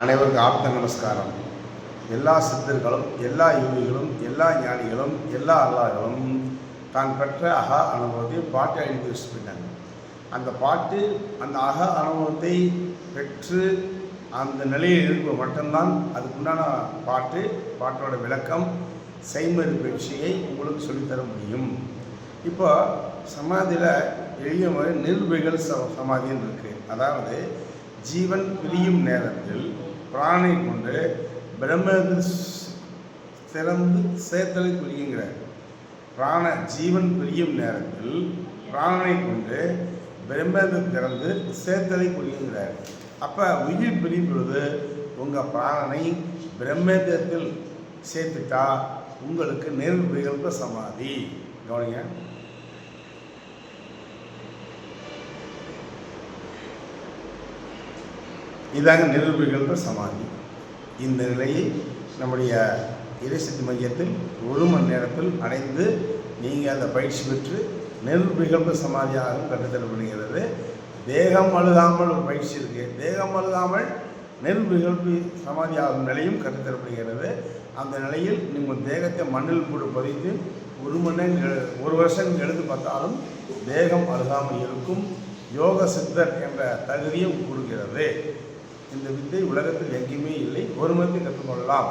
அனைவருக்கும் ஆப்த நமஸ்காரம். எல்லா சித்தர்களும், எல்லா யோகிகளும், எல்லா ஞானிகளும், எல்லா அல்லாஹ்களும் தான் பெற்ற அனுபவத்தை பாட்டை எழுதி வச்சுருக்காங்க. அந்த பாட்டு அந்த அனுபவத்தை பெற்று அந்த நிலையில் இருக்க மட்டும்தான் அதுக்குண்டான பாட்டோட விளக்கம், செய்முறை பயிற்சியை உங்களுக்கு சொல்லித்தர முடியும். இப்போ சமாதியில் எளிய முறை நிர்விகள் சமாதின்னு இருக்குது. அதாவது ஜீவன் பிரியும் நேரத்தில் பிராணை கொண்டு பிரம்மத்தில் திறந்து சேர்த்தலை புரியுங்கிறார். ஜீவன் பிரியும் நேரத்தில் பிராணனை கொண்டு பிரம்மத்தில் திறந்து சேர்த்தலை புரியுங்கிறார். அப்போ உயிர் பிரியும் பொழுது உங்கள் பிராணனை பிரம்மத்தில் சேர்த்துட்டா உங்களுக்கு நிர்விகல்ப சமாதி. கவனிங்க, இதாங்க நிர்விகல்ப சமாதி. இந்த நிலையை நம்முடைய இறைசக்தி மையத்தில் 1 மணி நேரத்தில் அடைந்து நீங்கள் அந்த பயிற்சி பெற்று நிர்விகல்ப சமாதியாகவும் கற்றுத்தரப்படுகிறது. தேகம் அழுகாமல் ஒரு பயிற்சி இருக்குது. தேகம் அழுகாமல் நிர்விகல்ப சமாதியாகும் நிலையும் கற்றுத்தரப்படுகிறது. அந்த நிலையில் நீங்கள் தேகத்தை மண்ணில் போட்டு பதித்து 1 மணி நேரம் 1 வருஷம் எழுந்து பார்த்தாலும் தேகம் அழுகாமல் இருக்கும் யோக சித்தர் என்ற தகுதியும் கொடுக்கிறது. இந்த வித்தை உலகத்தில் எங்கேயுமே இல்லை. ஒருமத்தை கற்றுக்கொள்ளலாம்.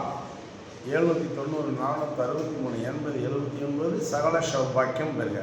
790 463 80 79 சகல சௌபாக்கியம் பெறுக.